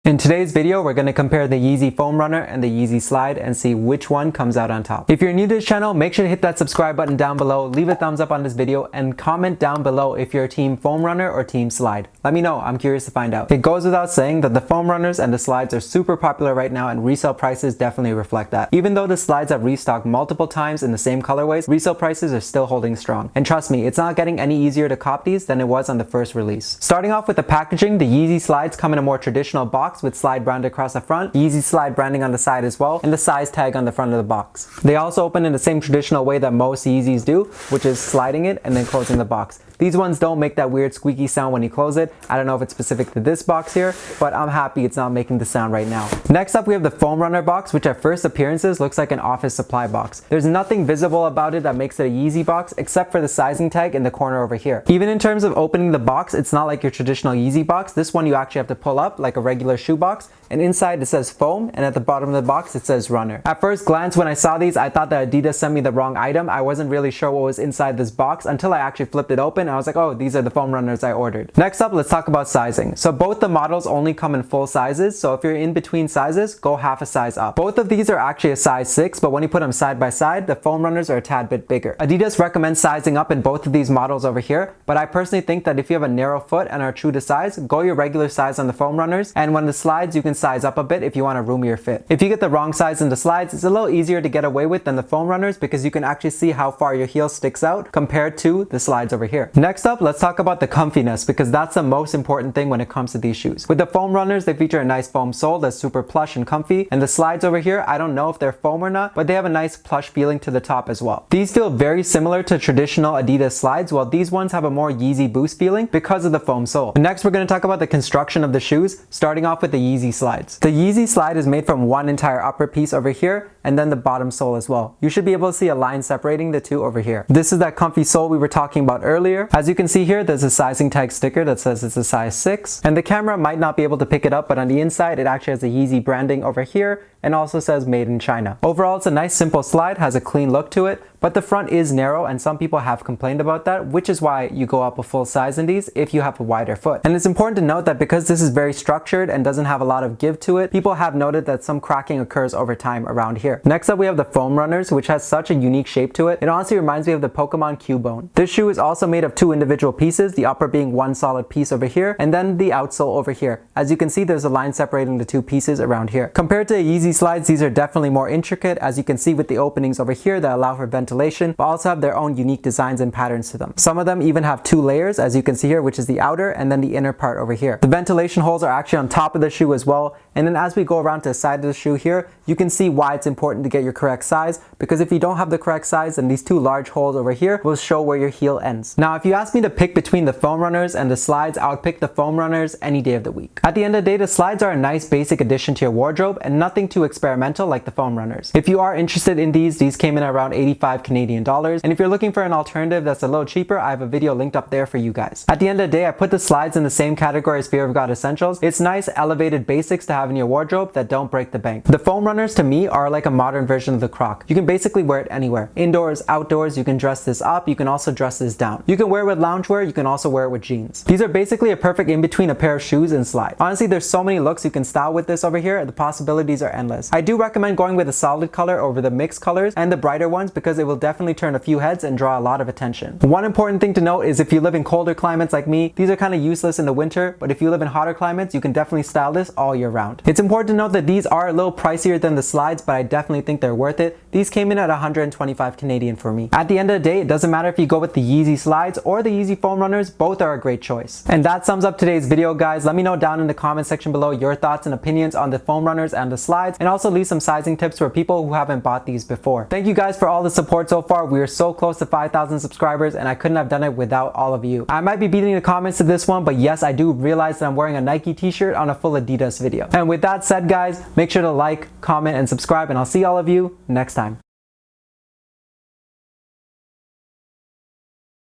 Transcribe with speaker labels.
Speaker 1: In today's video, we're going to compare the Yeezy Foam Runner and the Yeezy Slide and see which one comes out on top. If you're new to this channel, make sure to hit that subscribe button down below, leave a thumbs up on this video, and comment down below if you're team Foam Runner or team Slide. Let me know, I'm curious to find out. It goes without saying that the Foam Runners and the Slides are super popular right now, and resale prices definitely reflect that. Even though the Slides have restocked multiple times in the same colorways, resale prices are still holding strong. And trust me, it's not getting any easier to cop these than it was on the first release. Starting off with the packaging, the Yeezy Slides come in a more traditional box with Slide branded across the front, Yeezy Slide branding on the side as well, and the size tag on the front of the box. They also open in the same traditional way that most Yeezys do, which is sliding it and then closing the box. These ones don't make that weird squeaky sound when you close it. I don't know if it's specific to this box here, but I'm happy it's not making the sound right now. Next up, we have the Foam Runner box, which at first appearances looks like an office supply box. There's nothing visible about it that makes it a Yeezy box except for the sizing tag in the corner over here. Even in terms of opening the box, it's not like your traditional Yeezy box. This one you actually have to pull up like a regular shoe box, and inside it says foam, and at the bottom of the box it says runner. At first glance when I saw these, I thought that Adidas sent me the wrong item. I wasn't really sure what was inside this box until I actually flipped it open, and I was like, oh, these are the Foam Runners I ordered. Next up, let's talk about sizing. So both the models only come in full sizes, so if you're in between sizes, go half a size up. Both of these are actually a size 6, but when you put them side by side, the Foam Runners are a tad bit bigger. Adidas recommends sizing up in both of these models over here, but I personally think that if you have a narrow foot and are true to size, go your regular size on the Foam Runners, and when the Slides, you can size up a bit if you want a roomier fit. If you get the wrong size in the Slides, it's a little easier to get away with than the Foam Runners because you can actually see how far your heel sticks out compared to the Slides over here. Next up, let's talk about the comfiness, because that's the most important thing when it comes to these shoes. With the Foam Runners, they feature a nice foam sole that's super plush and comfy, and the Slides over here, I don't know if they're foam or not, but they have a nice plush feeling to the top as well. These feel very similar to traditional Adidas Slides, while these ones have a more Yeezy Boost feeling because of the foam sole. Next, we're going to talk about the construction of the shoes, starting off with the Yeezy Slides. The Yeezy Slide is made from one entire upper piece over here, and then the bottom sole as well. You should be able to see a line separating the two over here. This is that comfy sole we were talking about earlier. As you can see here, there's a sizing tag sticker that says it's a size 6, and the camera might not be able to pick it up, but on the inside it actually has a Yeezy branding over here and also says made in China. Overall, it's a nice simple slide, has a clean look to it, but the front is narrow, and some people have complained about that, which is why you go up a full size in these if you have a wider foot. And it's important to note that because this is very structured and doesn't have a lot of give to it, people have noted that some cracking occurs over time around here. Next up, we have the Foam Runners, which has such a unique shape to it. It honestly reminds me of the Pokemon Cubone. This shoe is also made of two individual pieces, the upper being one solid piece over here, and then the outsole over here. As you can see, there's a line separating the two pieces around here. Compared to Yeezy Slides, these are definitely more intricate, as you can see with the openings over here that allow for ventilation, but also have their own unique designs and patterns to them. Some of them even have two layers, as you can see here, which is the outer and then the inner part over here. The ventilation holes are actually on top of the shoe as well, and then as we go around to the side of the shoe here, you can see why it's important to get your correct size, because if you don't have the correct size, then these two large holes over here will show where your heel ends. Now, if you ask me to pick between the Foam Runners and the Slides, I would pick the Foam Runners any day of the week. At the end of the day, the Slides are a nice basic addition to your wardrobe and nothing too experimental like the Foam Runners. If you are interested in these came in around 85 Canadian dollars, and if you're looking for an alternative that's a little cheaper, I have a video linked up there for you guys. At the end of the day, I put the Slides in the same category as Fear of God Essentials. It's nice elevated basics to have in your wardrobe that don't break the bank. The Foam Runners to me are like a modern version of the Croc. You can basically wear it anywhere. Indoors, outdoors, you can dress this up, you can also dress this down. You can wear it with loungewear, you can also wear it with jeans. These are basically a perfect in-between a pair of shoes and Slide. Honestly, there's so many looks you can style with this over here, the possibilities are endless. I do recommend going with a solid color over the mixed colors and the brighter ones because it will definitely turn a few heads and draw a lot of attention. One important thing to note is if you live in colder climates like me, these are kind of useless in the winter, but if you live in hotter climates, you can definitely style this all year round. It's important to note that these are a little pricier than the Slides, but I definitely think they're worth it. These came in at 125 Canadian for me. At the end of the day, it doesn't matter if you go with the Yeezy Slides or the Yeezy Foam Runners, both are a great choice. And that sums up today's video, guys. Let me know down in the comment section below your thoughts and opinions on the Foam Runners and the Slides, and also leave some sizing tips for people who haven't bought these before. Thank you guys for all the support so far. We are so close to 5,000 subscribers, and I couldn't have done it without all of you. I might be beating the comments to this one, but yes, I do realize that I'm wearing a Nike t-shirt on a full Adidas video. And with that said, guys, make sure to like, comment, and subscribe, and I'll see all of you next time.